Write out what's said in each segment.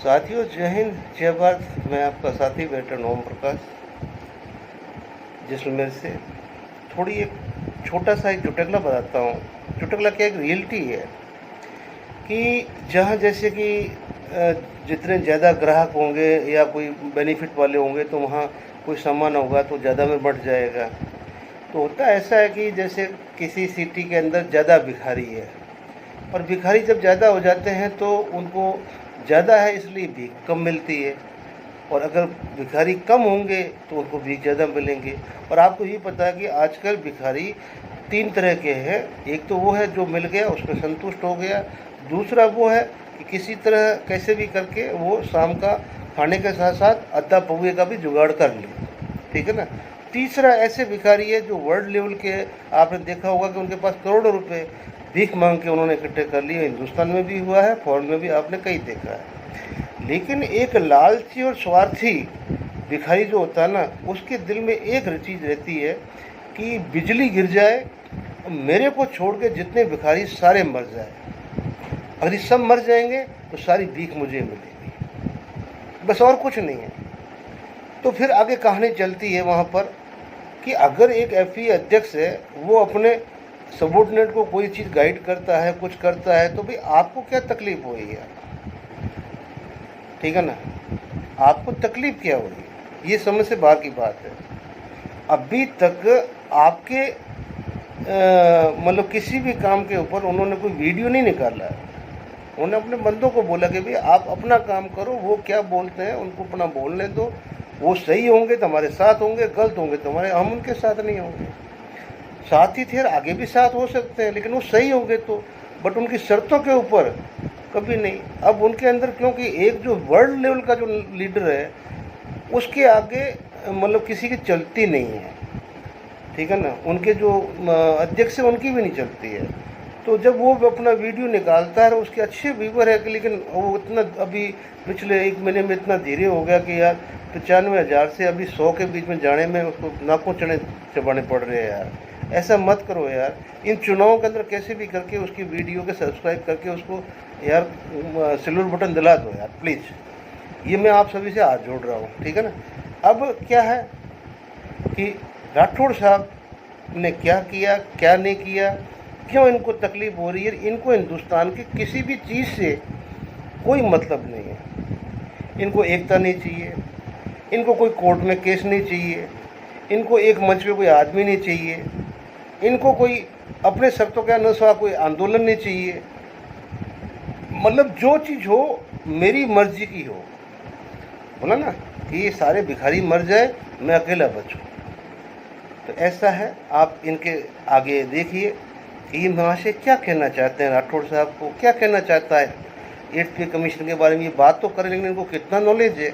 साथियों, जय हिंद, जय भारत। मैं आपका साथी वेटरन ओम प्रकाश, जैसलमेर से। थोड़ी एक छोटा सा एक चुटकुला बताता हूँ। चुटकुला क्या, एक रियलिटी है कि जहाँ जैसे कि जितने ज़्यादा ग्राहक होंगे या कोई बेनिफिट वाले होंगे तो वहाँ कोई सामान होगा तो ज़्यादा में बढ़ जाएगा। तो होता ऐसा है कि जैसे किसी सिटी के अंदर ज़्यादा भिखारी है, और भिखारी जब ज़्यादा हो जाते हैं तो उनको ज़्यादा है इसलिए भीख कम मिलती है, और अगर भिखारी कम होंगे तो उनको भीख ज़्यादा मिलेंगे। और आपको ये पता है कि आजकल भिखारी 3 तरह के हैं। एक तो वो है जो मिल गया उसमें संतुष्ट हो गया, दूसरा वो है कि किसी तरह कैसे भी करके वो शाम का खाने के साथ साथ अद्धा पौवे का भी जुगाड़ कर ले, ठीक है ना। तीसरा ऐसे भिखारी है जो वर्ल्ड लेवल के, आपने देखा होगा कि उनके पास करोड़ों रुपए भीख मांग के उन्होंने इकट्ठे कर लिए। हिंदुस्तान में भी हुआ है, फॉरेन में भी आपने कई देखा है। लेकिन एक लालची और स्वार्थी भिखारी जो होता है ना, उसके दिल में एक चीज़ रहती है कि बिजली गिर जाए, मेरे को छोड़ के जितने भिखारी सारे मर जाए, अगर ये सब मर जाएंगे तो सारी भीख मुझे मिलेगी, बस और कुछ नहीं है। तो फिर आगे कहानी चलती है वहाँ पर कि अगर एक एफई अध्यक्ष है, वो अपने सबॉर्डिनेट को कोई चीज़ गाइड करता है, कुछ करता है, तो भाई आपको क्या तकलीफ हुई है, ठीक है ना। आपको तकलीफ क्या हुई, ये समझ से बाहर की बात है। अभी तक आपके मतलब किसी भी काम के ऊपर उन्होंने कोई वीडियो नहीं निकाला है। उन्होंने अपने बंदों को बोला कि भाई आप अपना काम करो, वो क्या बोलते हैं उनको अपना बोलने दो, वो सही होंगे तो हमारे साथ होंगे, गलत होंगे तो हम उनके साथ नहीं होंगे। साथ ही थे, आगे भी साथ हो सकते हैं, लेकिन वो सही होंगे तो, बट उनकी शर्तों के ऊपर कभी नहीं। अब उनके अंदर, क्योंकि एक जो वर्ल्ड लेवल का जो लीडर है उसके आगे मतलब किसी की चलती नहीं है, ठीक है ना। उनके जो अध्यक्ष है उनकी भी नहीं चलती है। तो जब वो अपना वीडियो निकालता है, उसके अच्छे व्यूवर है, लेकिन वो इतना अभी पिछले 1 महीने में इतना धीरे हो गया कि यार 95,000 से अभी 100 के बीच में जाने में उसको नाकों चबाने पड़ रहे हैं यार। ऐसा मत करो यार। इन चुनावों के अंदर कैसे भी करके उसकी वीडियो के सब्सक्राइब करके उसको यार सिल्वर बटन दिला दो यार, प्लीज़। ये मैं आप सभी से हाथ जोड़ रहा हूँ, ठीक है ना। अब क्या है कि राठौड़ साहब ने क्या किया, क्या नहीं किया, क्यों इनको तकलीफ हो रही है, इनको हिंदुस्तान की किसी भी चीज़ से कोई मतलब नहीं है। इनको एकता नहीं चाहिए, इनको कोई कोर्ट में केस नहीं चाहिए, इनको एक मंच पे कोई आदमी नहीं चाहिए, इनको कोई अपने शर्तों के अनुसार कोई आंदोलन नहीं चाहिए। मतलब जो चीज़ हो मेरी मर्जी की हो, बोला ना कि ये सारे भिखारी मर जाए, मैं अकेला बचूं। तो ऐसा है, आप इनके आगे देखिए ये महाशय क्या कहना चाहते हैं, राठौड़ साहब को क्या कहना चाहता है 8th पे कमीशन के बारे में। ये बात तो कर रहे हैं, लेकिन इनको कितना नॉलेज है,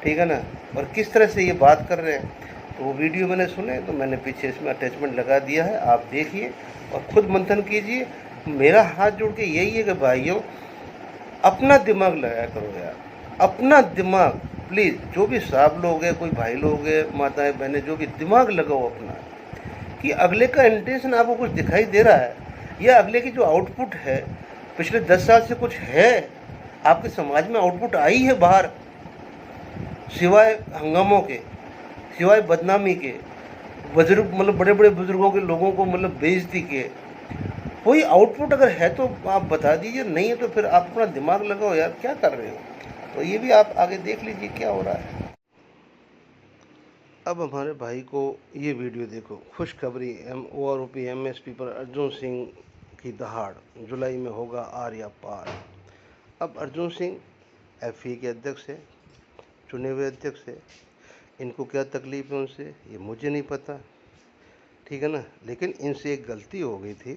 ठीक है ना, और किस तरह से ये बात कर रहे हैं। तो वो वीडियो मैंने सुने, तो मैंने पीछे इसमें अटैचमेंट लगा दिया है, आप देखिए और खुद मंथन कीजिए। मेरा हाथ जोड़ के यही है कि भाइयों, अपना दिमाग लगाया करो यार, अपना दिमाग प्लीज़। जो भी साहब लोग हैं, कोई भाई लोग हैं, माताएं बहनें, जो भी, दिमाग लगाओ अपना, कि अगले का इंटेंशन आपको कुछ दिखाई दे रहा है, या अगले की जो आउटपुट है पिछले 10 साल से कुछ है, आपके समाज में आउटपुट आई है बाहर, सिवाय हंगामों के, सिवाय बदनामी के, बुजुर्ग मतलब बड़े बड़े बुजुर्गों के लोगों को मतलब बेइज्जती के, कोई आउटपुट अगर है तो आप बता दीजिए, नहीं है तो फिर आप अपना दिमाग लगाओ यार, क्या कर रहे हो। तो ये भी आप आगे देख लीजिए क्या हो रहा है। अब हमारे भाई को ये वीडियो देखो, खुशखबरी OROP MSP पर अर्जुन सिंह की दहाड़, जुलाई में होगा आर या पार। अब अर्जुन सिंह FE के अध्यक्ष है, चुने हुए अध्यक्ष है, इनको क्या तकलीफ है उनसे ये मुझे नहीं पता, ठीक है ना। लेकिन इनसे एक गलती हो गई थी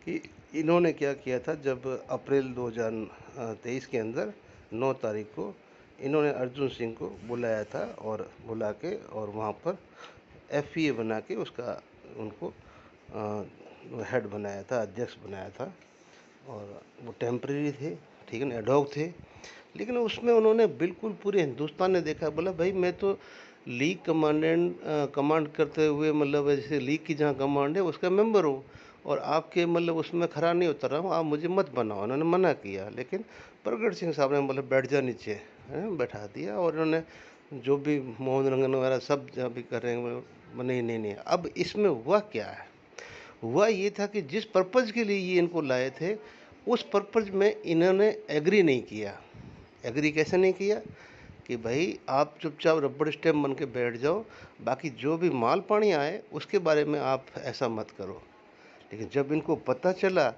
कि इन्होंने क्या किया था, जब अप्रैल 2023 के अंदर 9 तारीख को इन्होंने अर्जुन सिंह को बुलाया था, और बुला के और वहाँ पर FEA बना के उसका उनको हेड बनाया था, अध्यक्ष बनाया था, और वो टेम्परेरी थे, ठीक है ना, एडहॉक थे। लेकिन उसमें उन्होंने बिल्कुल पूरे हिंदुस्तान ने देखा, बोला भाई मैं तो लीग कमांड करते हुए, मतलब जैसे लीग की जहाँ कमांड है उसका मेंबर हूँ, और आपके मतलब उसमें खरा नहीं उतर रहा हूँ, आप मुझे मत बनाओ। उन्होंने मना किया, लेकिन प्रगट सिंह साहब ने बोले बैठ जा नीचे, हैं, बैठा दिया। और इन्होंने जो भी मोहन रंगन वगैरह सब जहाँ भी कर रहे हैं नहीं नहीं नहीं। अब इसमें हुआ क्या है, हुआ ये था कि जिस पर्पज़ के लिए ये इनको लाए थे उस पर्पज़ में इन्होंने एग्री नहीं किया। एग्री कैसे नहीं किया कि भाई आप चुपचाप रबड़ स्टैम्प बन के बैठ जाओ, बाकी जो भी माल पानी आए उसके बारे में आप ऐसा मत करो। लेकिन जब इनको पता चला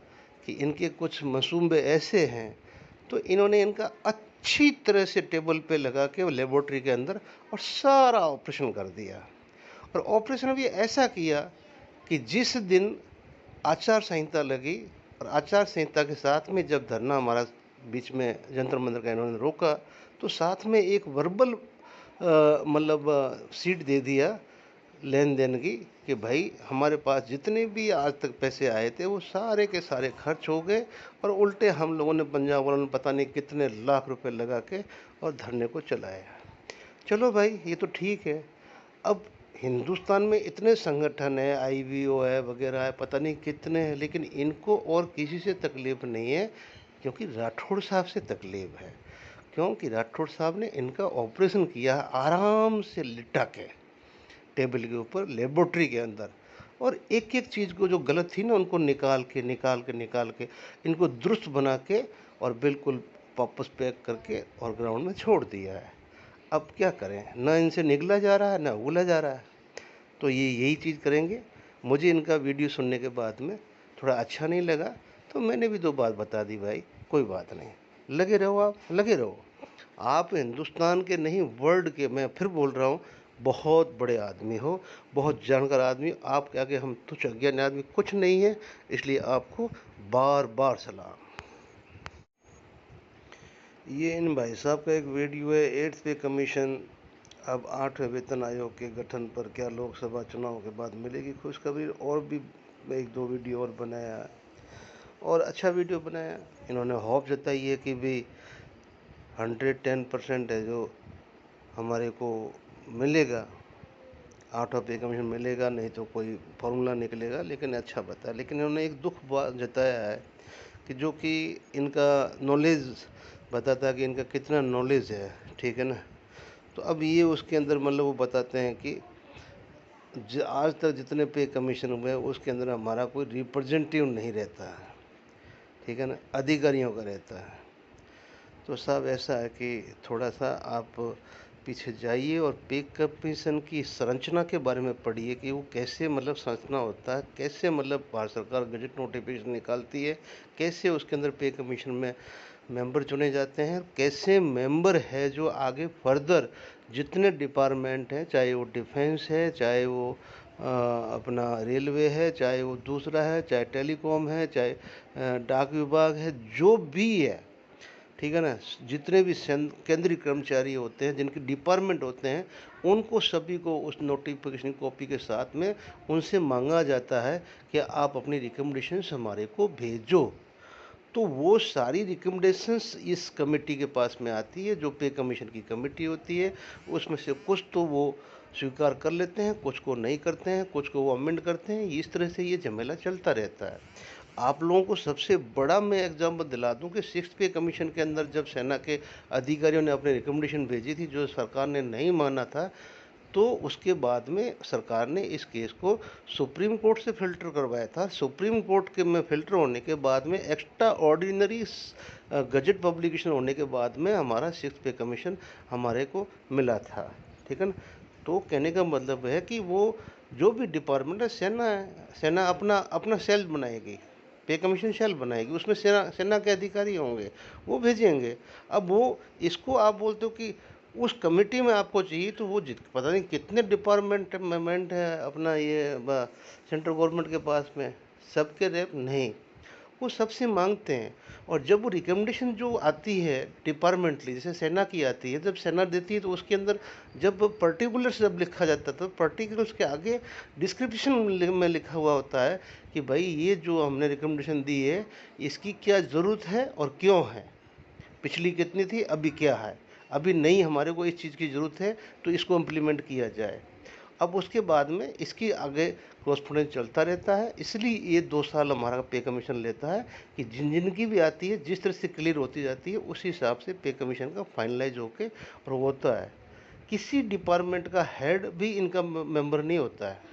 कि इनके कुछ मंसूबे ऐसे हैं तो इन्होंने इनका अच्छी तरह से टेबल पे लगा के लेबोरेटरी के अंदर और सारा ऑपरेशन कर दिया। और ऑपरेशन भी ऐसा किया कि जिस दिन आचार संहिता लगी और आचार संहिता के साथ में जब धरना हमारा बीच में जंतर मंतर का इन्होंने रोका तो साथ में एक वर्बल मतलब सीट दे दिया लेन देन की कि भाई हमारे पास जितने भी आज तक पैसे आए थे वो सारे के सारे खर्च हो गए और उल्टे हम लोगों ने पंजाब वालों ने पता नहीं कितने लाख रुपए लगा के और धरने को चलाया। चलो भाई ये तो ठीक है। अब हिंदुस्तान में इतने संगठन है, आईवीओ है वगैरह है, पता नहीं कितने हैं, लेकिन इनको और किसी से तकलीफ़ नहीं है क्योंकि राठौड़ साहब से तकलीफ़ है। क्योंकि राठौड़ साहब ने इनका ऑपरेशन किया आराम से लिटा के टेबल के ऊपर लेबोरेटरी के अंदर, और एक एक चीज़ को जो गलत थी ना उनको निकाल के इनको दुरुस्त बना के और बिल्कुल वापस पैक करके और ग्राउंड में छोड़ दिया है। अब क्या करें, ना इनसे निगला जा रहा है ना उगला जा रहा है, तो ये यही चीज़ करेंगे। मुझे इनका वीडियो सुनने के बाद में थोड़ा अच्छा नहीं लगा तो मैंने भी 2 बात बता दी, भाई कोई बात नहीं, लगे रहो, आप लगे रहो। आप हिंदुस्तान के नहीं वर्ल्ड के, मैं फिर बोल रहा हूँ, बहुत बड़े आदमी हो, बहुत जानकार आदमी, आपके आगे हम तुच्छ अज्ञानी आदमी कुछ नहीं है, इसलिए आपको बार बार सलाम। ये इन भाई साहब का एक वीडियो है, 8th पे कमीशन अब 8वें वेतन आयोग के गठन पर क्या लोकसभा चुनाव के बाद मिलेगी खुशखबरी। और भी 1-2 वीडियो और बनाया है और अच्छा वीडियो बनाया। इन्होंने होप जताई है कि भाई 110% है जो हमारे को मिलेगा, 8वां पे कमीशन मिलेगा, नहीं तो कोई फॉर्मूला निकलेगा, लेकिन अच्छा बताया। लेकिन इन्होंने एक दुख बात जताया है कि जो कि इनका नॉलेज बताता है कि इनका कितना नॉलेज है, ठीक है ना। तो अब ये उसके अंदर मतलब वो बताते हैं कि आज तक जितने पे कमीशन हुए हैं उसके अंदर हमारा कोई रिप्रेजेंटेटिव नहीं रहता है, ठीक है ना, अधिकारियों का रहता है। तो साहब ऐसा है कि थोड़ा सा आप पीछे जाइए और पे कमीशन की संरचना के बारे में पढ़िए कि वो कैसे मतलब संरचना होता है, कैसे मतलब भारत सरकार गजट नोटिफिकेशन निकालती है, कैसे उसके अंदर पे कमीशन में मेंबर चुने जाते हैं, कैसे मेंबर है जो आगे फर्दर जितने डिपार्टमेंट हैं, चाहे वो डिफेंस है, चाहे वो अपना रेलवे है, चाहे वो दूसरा है, चाहे टेलीकॉम है, चाहे डाक विभाग है, जो भी है, ठीक है ना, जितने भी केंद्रीय कर्मचारी होते हैं, जिनके डिपार्टमेंट होते हैं, उनको सभी को उस नोटिफिकेशन कॉपी के साथ में उनसे मांगा जाता है कि आप अपनी रिकमेंडेशंस हमारे को भेजो। तो वो सारी रिकमेंडेशंस इस कमेटी के पास में आती है, जो पे कमीशन की कमेटी होती है। उसमें से कुछ तो वो स्वीकार कर लेते हैं, कुछ को नहीं करते हैं, कुछ को वो अमेंड करते हैं। इस तरह से ये झमेला चलता रहता है। आप लोगों को सबसे बड़ा मैं एग्जाम्पल दिला दूं कि 6th पे कमीशन के अंदर जब सेना के अधिकारियों ने अपनी रिकमेंडेशन भेजी थी, जो सरकार ने नहीं माना था, तो उसके बाद में सरकार ने इस केस को सुप्रीम कोर्ट से फिल्टर करवाया था। सुप्रीम कोर्ट के में फिल्टर होने के बाद में एक्स्ट्रा ऑर्डिनरी गजट पब्लिकेशन होने के बाद में हमारा 6th पे कमीशन हमारे को मिला था, ठीक है ना। तो कहने का मतलब है कि वो जो भी डिपार्टमेंट है, सेना अपना अपना सेल बनाएगी, पे कमीशन सेल बनाएगी, उसमें सेना के अधिकारी होंगे, वो भेजेंगे। अब वो इसको आप बोलते हो कि उस कमेटी में आपको चाहिए, तो वो पता नहीं कितने डिपार्टमेंट है अपना ये सेंट्रल गवर्नमेंट के पास में, सबके रेप नहीं, वो सबसे मांगते हैं। और जब वो रिकमेंडेशन जो आती है डिपार्टमेंटली, जैसे सेना की आती है, जब सेना देती है तो उसके अंदर जब पर्टिकुलर्स जब लिखा जाता है तो पर्टिकुलर्स के आगे डिस्क्रिप्शन में लिखा हुआ होता है कि भाई ये जो हमने रिकमेंडेशन दी है इसकी क्या ज़रूरत है और क्यों है, पिछली कितनी थी, अभी क्या है, अभी नहीं हमारे को इस चीज़ की ज़रूरत है तो इसको इम्प्लीमेंट किया जाए। अब उसके बाद में इसकी आगे कॉरस्पॉन्डेंस चलता रहता है। इसलिए ये 2 साल हमारा पे कमीशन लेता है कि जिनकी भी आती है जिस तरह से क्लियर होती जाती है उसी हिसाब से पे कमीशन का फाइनलाइज होके और होता है। किसी डिपार्टमेंट का हेड भी इनका मेंबर नहीं होता है।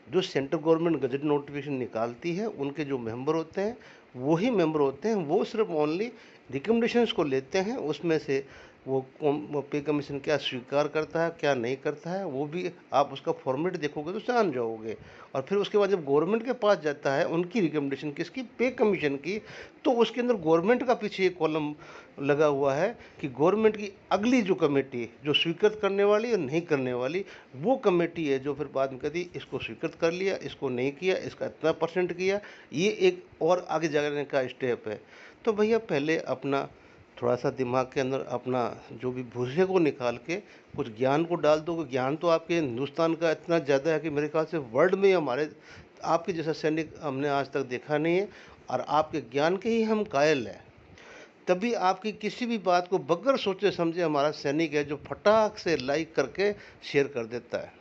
जो सेंट्रल गवर्नमेंट गजट नोटिफिकेशन निकालती है उनके जो मेंबर होते हैं वही मेंबर होते हैं। वो सिर्फ ओनली रिकमेंडेशंस को लेते हैं, उसमें से वो पे कमीशन क्या स्वीकार करता है क्या नहीं करता है वो भी आप उसका फॉर्मेट देखोगे तो जान जाओगे। और फिर उसके बाद जब गवर्नमेंट के पास जाता है उनकी रिकमेंडेशन किसकी, पे कमीशन की, तो उसके अंदर गवर्नमेंट का पीछे एक कॉलम लगा हुआ है कि गवर्नमेंट की अगली जो कमेटी जो स्वीकृत करने वाली और नहीं करने वाली वो कमेटी है जो फिर बाद में कहती इसको स्वीकृत कर लिया, इसको नहीं किया, इसका इतना परसेंट किया। ये एक और आगे जाने का स्टेप है। तो भैया पहले अपना थोड़ा सा दिमाग के अंदर अपना जो भी भूसे को निकाल के कुछ ज्ञान को डाल दो। ज्ञान तो आपके हिंदुस्तान का इतना ज़्यादा है कि मेरे ख्याल से वर्ल्ड में हमारे आपके जैसा सैनिक हमने आज तक देखा नहीं है। और आपके ज्ञान के ही हम कायल हैं। तभी आपकी किसी भी बात को बगैर सोचे समझे हमारा सैनिक है जो फटाक से लाइक करके शेयर कर देता है।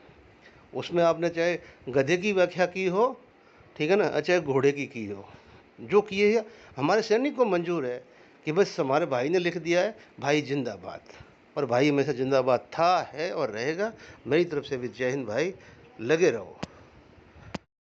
उसमें आपने चाहे गधे की व्याख्या की हो, ठीक है ना, चाहे घोड़े की हो, जो किए है हमारे सैनिक को मंजूर है कि बस हमारे भाई ने लिख दिया है भाई जिंदाबाद। और भाई हमेशा जिंदाबाद था, है और रहेगा। मेरी तरफ से भी जय हिंद भाई, लगे रहो।